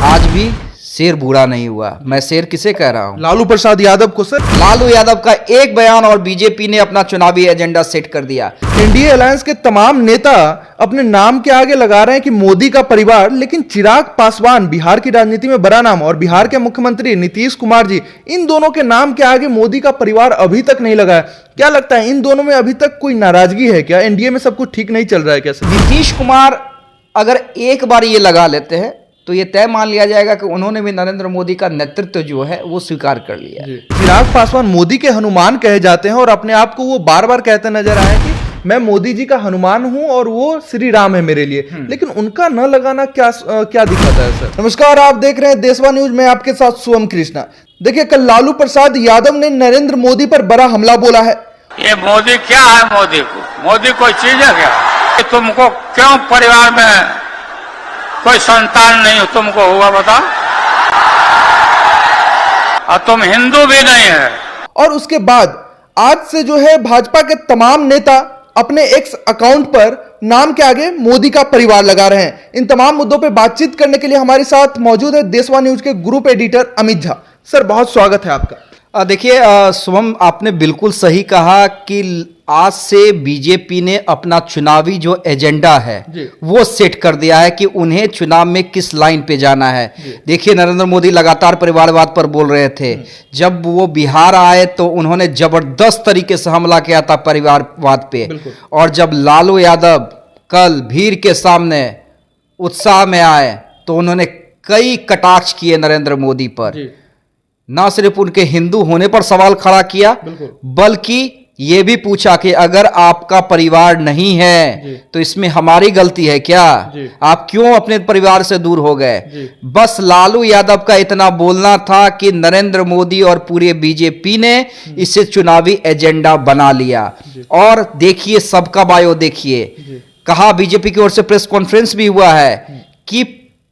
आज भी शेर बूढ़ा नहीं हुआ। मैं शेर किसे कह रहा हूं? लालू प्रसाद यादव को। सर, लालू यादव का एक बयान और बीजेपी ने अपना चुनावी एजेंडा सेट कर दिया। एनडीए अलायंस के तमाम नेता अपने नाम के आगे लगा रहे हैं कि मोदी का परिवार, लेकिन चिराग पासवान बिहार की राजनीति में बड़ा नाम और बिहार के मुख्यमंत्री नीतीश कुमार जी, इन दोनों के नाम के आगे मोदी का परिवार अभी तक नहीं लगा है। क्या लगता है, इन दोनों में अभी तक कोई नाराजगी है क्या? एनडीए में सब कुछ ठीक नहीं चल रहा है क्या? नीतीश कुमार अगर एक बार ये लगा लेते हैं तो ये तय मान लिया जाएगा कि उन्होंने भी नरेंद्र मोदी का नेतृत्व जो है वो स्वीकार कर लिया। चिराग पासवान मोदी के हनुमान कहे जाते हैं और अपने आप को वो बार बार कहते नजर आए कि मैं मोदी जी का हनुमान हूं और वो श्री राम है मेरे लिए, लेकिन उनका न लगाना क्या दिखाता है? सर नमस्कार, आप देख रहे हैं देशवा न्यूज में आपके साथ शुभम कृष्णा। देखिए, कल लालू प्रसाद यादव ने नरेंद्र मोदी पर बड़ा हमला बोला है। ये मोदी क्या है? मोदी कोई चीज है क्या? तुमको क्यों परिवार में कोई संतान नहीं तुमको हुआ बता? और तुम हिंदू भी नहीं है। और उसके बाद आज से जो है भाजपा के तमाम नेता अपने एक्स अकाउंट पर नाम के आगे मोदी का परिवार लगा रहे हैं। इन तमाम मुद्दों पे बातचीत करने के लिए हमारे साथ मौजूद है देशवा न्यूज के group editor Amit Jha. Sir, बहुत स्वागत है आपका। देखिए शुभम, आपने बिल्कुल सही कहा कि आज से बीजेपी ने अपना चुनावी जो एजेंडा है वो सेट कर दिया है कि उन्हें चुनाव में किस लाइन पे जाना है। देखिए, नरेंद्र मोदी लगातार परिवारवाद पर बोल रहे थे। जब वो बिहार आए तो उन्होंने जबरदस्त तरीके से हमला किया था परिवारवाद पे, और जब लालू यादव कल भीड़ के सामने उत्साह में आए तो उन्होंने कई कटाक्ष किए नरेंद्र मोदी पर। ना सिर्फ उनके हिंदू होने पर सवाल खड़ा किया, बल्कि यह भी पूछा कि अगर आपका परिवार नहीं है तो इसमें हमारी गलती है क्या? आप क्यों अपने परिवार से दूर हो गए? बस लालू यादव का इतना बोलना था कि नरेंद्र मोदी और पूरे बीजेपी ने इसे चुनावी एजेंडा बना लिया। और देखिए, सबका बायो देखिए, कहा बीजेपी की ओर से प्रेस कॉन्फ्रेंस भी हुआ है कि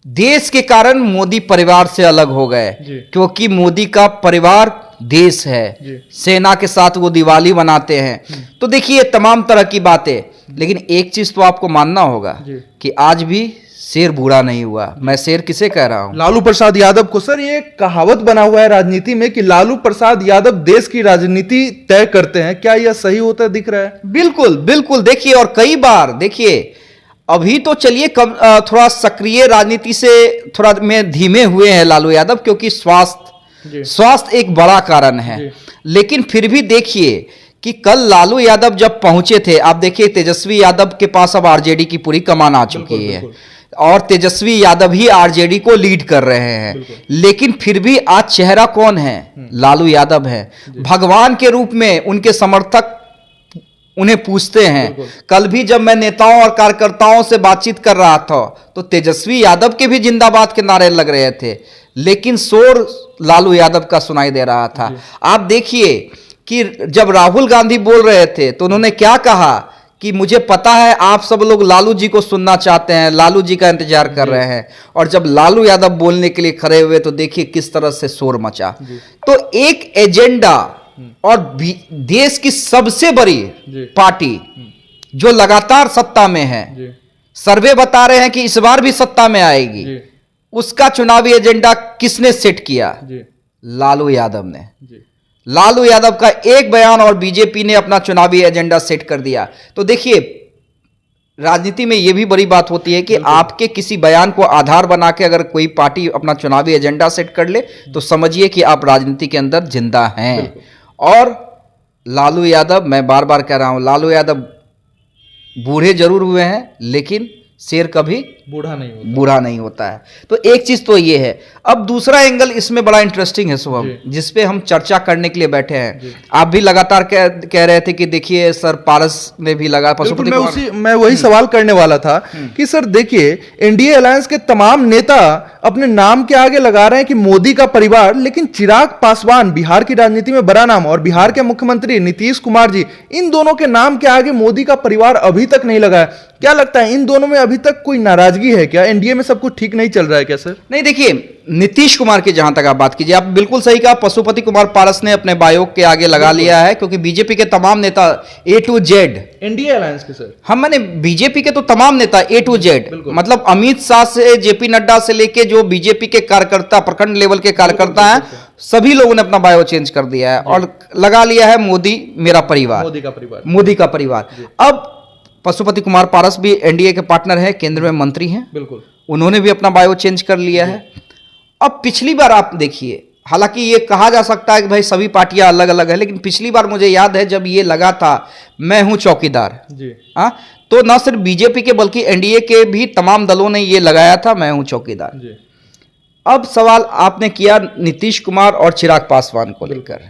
देश के कारण मोदी परिवार से अलग हो गए, क्योंकि मोदी का परिवार देश है। सेना के साथ वो दिवाली मनाते हैं। तो देखिए, तमाम तरह की बातें, लेकिन एक चीज तो आपको मानना होगा कि आज भी शेर बूढ़ा नहीं हुआ। मैं शेर किसे कह रहा हूं? लालू प्रसाद यादव को। सर, ये कहावत बना हुआ है राजनीति में कि लालू प्रसाद यादव देश की राजनीति तय करते हैं। क्या यह सही होता दिख रहा है? बिल्कुल बिल्कुल। देखिए, और कई बार देखिए, अभी तो चलिए थोड़ा सक्रिय राजनीति से थोड़ा में धीमे हुए हैं लालू यादव, क्योंकि स्वास्थ्य एक बड़ा कारण है। लेकिन फिर भी देखिए कि कल लालू यादव जब पहुंचे थे, आप देखिए तेजस्वी यादव के पास अब आरजेडी की पूरी कमान आ चुकी है और तेजस्वी यादव ही आरजेडी को लीड कर रहे हैं। लेकिन फिर भी आज चेहरा कौन है? लालू यादव है। भगवान के रूप में उनके समर्थक उन्हें पूछते हैं। कल भी जब मैं नेताओं और कार्यकर्ताओं से बातचीत कर रहा था तो तेजस्वी यादव के भी जिंदाबाद के नारे लग रहे थे, लेकिन शोर लालू यादव का सुनाई दे रहा था। आप देखिए कि जब राहुल गांधी बोल रहे थे तो उन्होंने क्या कहा कि मुझे पता है आप सब लोग लालू जी को सुनना चाहते हैं, लालू जी का इंतजार कर रहे हैं। और जब लालू यादव बोलने के लिए खड़े हुए तो देखिए किस तरह से शोर मचा। तो एक एजेंडा और देश की सबसे बड़ी पार्टी जो लगातार सत्ता में है, सर्वे बता रहे हैं कि इस बार भी सत्ता में आएगी, उसका चुनावी एजेंडा किसने सेट किया? लालू यादव ने। लालू यादव का एक बयान और बीजेपी ने अपना चुनावी एजेंडा सेट कर दिया। तो देखिए, राजनीति में यह भी बड़ी बात होती है कि आपके किसी बयान को आधार बना के अगर कोई पार्टी अपना चुनावी एजेंडा सेट कर ले तो समझिए कि आप राजनीति के अंदर जिंदा हैं। और लालू यादव, मैं बार बार कह रहा हूं, लालू यादव बूढ़े जरूर हुए हैं, लेकिन शेर कभी बूढ़ा नहीं होता है। तो एक चीज तो ये है। अब दूसरा एंगल इसमें बड़ा इंटरेस्टिंग है शुभम, जिसपे हम चर्चा करने के लिए बैठे हैं। आप भी लगातार कह रहे थे कि देखिए सर, पारस ने भी लगा पशुपति। मैं वही सवाल करने वाला था कि सर देखिए, एनडीए अलायंस के तमाम नेता अपने नाम के आगे लगा रहे हैं कि मोदी का परिवार, लेकिन चिराग पासवान बिहार की राजनीति में बड़ा नाम और बिहार के मुख्यमंत्री नीतीश कुमार जी, इन दोनों के नाम के आगे मोदी का परिवार अभी तक नहीं लगा है। क्या लगता है इन दोनों में अभी तक कोई नाराजगी है क्या? एनडीए में सब कुछ ठीक नहीं चल रहा है क्या सर? नहीं, देखिए, नीतीश कुमार की जहां तक आप बात कीजिए, आप बिल्कुल सही कहा। पशुपति कुमार पारस ने अपने बायो के आगे लगा लिया है, क्योंकि बीजेपी के तमाम नेता A to Z, NDA alliance के सर, हम मैंने बीजेपी के तो तमाम नेता A to Z, मतलब अमित शाह से जेपी नड्डा से लेके जो बीजेपी के कार्यकर्ता, प्रखंड लेवल के कार्यकर्ता हैं, सभी लोगों ने अपना बायो चेंज कर दिया है और लगा लिया है मोदी मेरा परिवार, मोदी का परिवार। अब पशुपति कुमार पारस भी एनडीए के पार्टनर है, केंद्र में मंत्री हैं, बिल्कुल, उन्होंने भी अपना बायो चेंज कर लिया है। अब पिछली बार आप देखिए, हालांकि ये कहा जा सकता है कि भाई सभी पार्टियां अलग अलग है, लेकिन पिछली बार मुझे याद है जब ये लगा था मैं हूं चौकीदार जी, हाँ, तो न सिर्फ बीजेपी के बल्कि एनडीए के भी तमाम दलों ने ये लगाया था मैं हूं चौकीदार जी। अब सवाल आपने किया नीतीश कुमार और चिराग पासवान को लेकर,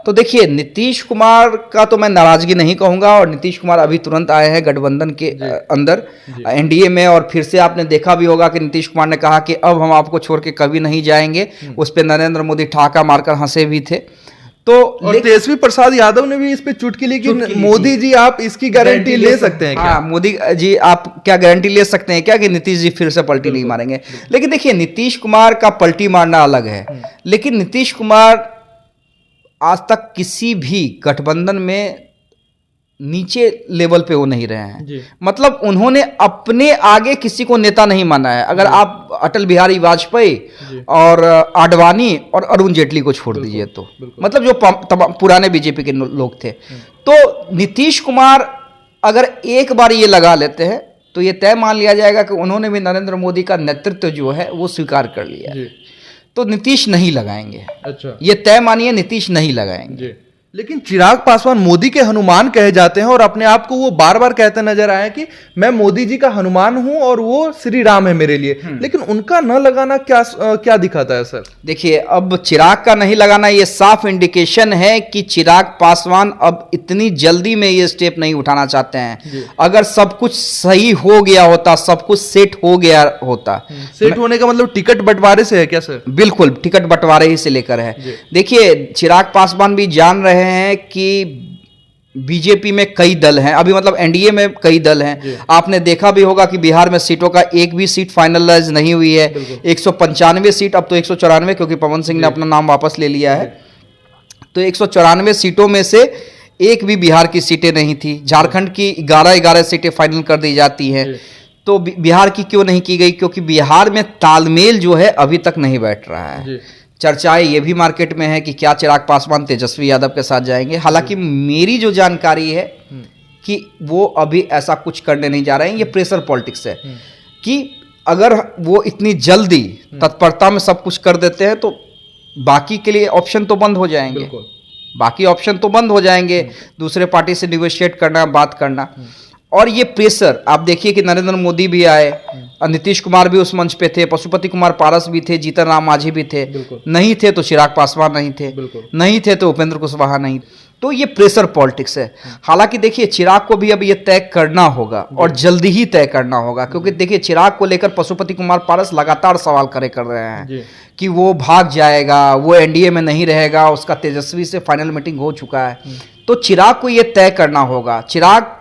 तो देखिए नीतीश कुमार का तो मैं नाराजगी नहीं कहूंगा, और नीतीश कुमार अभी तुरंत आए हैं गठबंधन के अंदर एनडीए में, और फिर से आपने देखा भी होगा कि नीतीश कुमार ने कहा कि अब हम आपको छोड़ के कभी नहीं जाएंगे। उस पर नरेंद्र मोदी ठहाका मारकर हंसे भी थे। तो और तेजस्वी प्रसाद यादव ने भी इस पे चुटकी ली कि मोदी जी आप इसकी गारंटी ले सकते हैं क्या? हाँ, मोदी जी आप क्या गारंटी ले सकते हैं क्या कि नीतीश जी फिर से पलटी नहीं मारेंगे? लेकिन देखिए, नीतीश कुमार का पलटी मारना अलग है, लेकिन नीतीश कुमार आज तक किसी भी गठबंधन में नीचे लेवल पे वो नहीं रहे हैं। मतलब उन्होंने अपने आगे किसी को नेता नहीं माना है। अगर आप अटल बिहारी वाजपेयी और आडवाणी और अरुण जेटली को छोड़ दीजिए तो, मतलब जो पुराने बीजेपी के लोग थे, तो नीतीश कुमार अगर एक बार ये लगा लेते हैं तो ये तय मान लिया जाएगा कि उन्होंने भी नरेंद्र मोदी का नेतृत्व जो है वो स्वीकार कर लिया है। तो नीतीश नहीं लगाएंगे। अच्छा, ये तय मानिए, नीतीश नहीं लगाएंगे। लेकिन चिराग पासवान मोदी के हनुमान कहे जाते हैं और अपने आप को वो बार बार कहते नजर आए कि मैं मोदी जी का हनुमान हूं और वो श्री राम है मेरे लिए, लेकिन उनका न लगाना क्या दिखाता है सर? देखिए, अब चिराग का नहीं लगाना ये साफ इंडिकेशन है कि चिराग पासवान अब इतनी जल्दी में ये स्टेप नहीं उठाना चाहते हैं। अगर सब कुछ सही हो गया होता, सब कुछ सेट हो गया होता, सेट होने का मतलब टिकट बंटवारे से है क्या सर? बिल्कुल, टिकट बंटवारे ही से लेकर है। देखिए, चिराग पासवान भी जान रहे हैं कि बीजेपी में कई दल हैं, अभी मतलब एनडीए में कई दल हैं। आपने देखा भी होगा कि बिहार में सीटों का एक भी सीट फाइनलाइज नहीं हुई है। 195 सीट, अब तो 194, क्योंकि पवन सिंह ने अपना नाम वापस ले लिया है। तो 194 सीटों में से एक भी बिहार की सीटें नहीं थी। झारखंड की 11 सीटें फाइनल कर दी जाती हैं। तो बिहार की क्यों नहीं की गई? क्योंकि बिहार में तालमेल जो है अभी तक नहीं बैठ रहा है। चर्चाएं ये भी मार्केट में है कि क्या चिराग पासवान तेजस्वी यादव के साथ जाएंगे। हालांकि मेरी जो जानकारी है कि वो अभी ऐसा कुछ करने नहीं जा रहे हैं। ये प्रेशर पॉलिटिक्स है कि अगर वो इतनी जल्दी तत्परता में सब कुछ कर देते हैं तो बाकी के लिए ऑप्शन तो बंद हो जाएंगे। बाकी ऑप्शन तो बंद हो जाएंगे, दूसरे पार्टी से निगोशिएट करना, बात करना। और ये प्रेशर आप देखिए कि नरेंद्र मोदी भी आए, नीतीश कुमार भी उस मंच पे थे, पशुपति कुमार पारस भी थे, जीतन राम मांझी भी थे, नहीं थे तो चिराग पासवान नहीं थे, नहीं थे तो उपेंद्र कुशवाहा नहीं। तो ये प्रेशर पॉलिटिक्स है। हालांकि देखिए, चिराग को भी अब ये तय करना होगा और जल्दी ही तय करना होगा, क्योंकि देखिए चिराग को लेकर पशुपति कुमार पारस लगातार सवाल कर रहे हैं कि वो भाग जाएगा, वो एनडीए में नहीं रहेगा, उसका तेजस्वी से फाइनल मीटिंग हो चुका है। तो चिराग को ये तय करना होगा। चिराग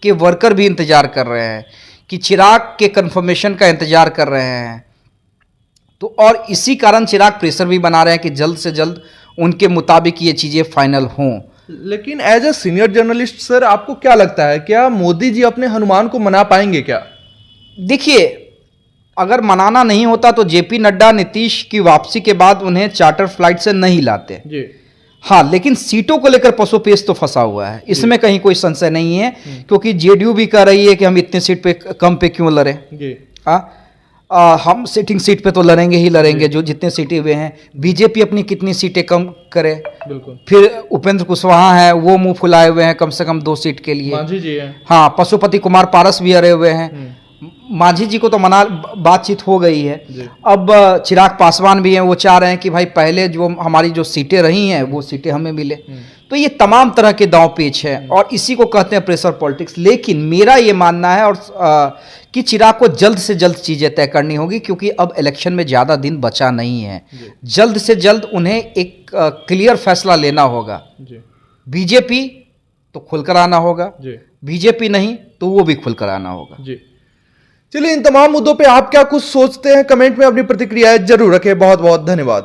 के वर्कर भी इंतजार कर रहे हैं कि चिराग के कंफर्मेशन का इंतजार कर रहे हैं। तो और इसी कारण चिराग प्रेशर भी बना रहे हैं कि जल्द से जल्द उनके मुताबिक ये चीजें फाइनल हों। लेकिन as a senior journalist sir, आपको क्या लगता है, क्या मोदी जी अपने हनुमान को मना पाएंगे क्या? देखिए, अगर मनाना नहीं होता तो जेपी नड्डा नीतीश की वापसी के बाद उन्हें चार्टर फ्लाइट से नहीं लाते जी। हाँ, लेकिन सीटों को लेकर पसोपेश तो फंसा हुआ है, इसमें कहीं कोई संशय नहीं है, क्योंकि जेडीयू भी कह रही है कि हम इतने सीट पे कम पे क्यों लड़ें। हम सिटिंग सीट पे तो लड़ेंगे ही लड़ेंगे, जो जितने सीटें हुए हैं। बीजेपी अपनी कितनी सीटें कम करे, फिर उपेंद्र कुशवाहा है, वो मुंह फुलाए हुए हैं कम से कम 2 सीट के लिए। मांझी जी है। हाँ, पशुपति कुमार पारस भी हरे हुए हैं। मांझी जी को तो बातचीत हो गई है। अब चिराग पासवान भी हैं, वो चाह रहे हैं कि भाई पहले जो हमारी जो सीटें रही हैं वो सीटें हमें मिले। तो ये तमाम तरह के दांव पेच है और इसी को कहते हैं प्रेशर पॉलिटिक्स। लेकिन मेरा ये मानना है और कि चिराग को जल्द से जल्द चीजें तय करनी होगी, क्योंकि अब इलेक्शन में ज्यादा दिन बचा नहीं है। जल्द से जल्द उन्हें एक क्लियर फैसला लेना होगा। बीजेपी तो खुलकर आना होगा, बीजेपी नहीं तो वो भी खुलकर आना होगा। जी, चलिए इन तमाम मुद्दों पे आप क्या कुछ सोचते हैं, कमेंट में अपनी प्रतिक्रियाएं जरूर रखें। बहुत बहुत धन्यवाद।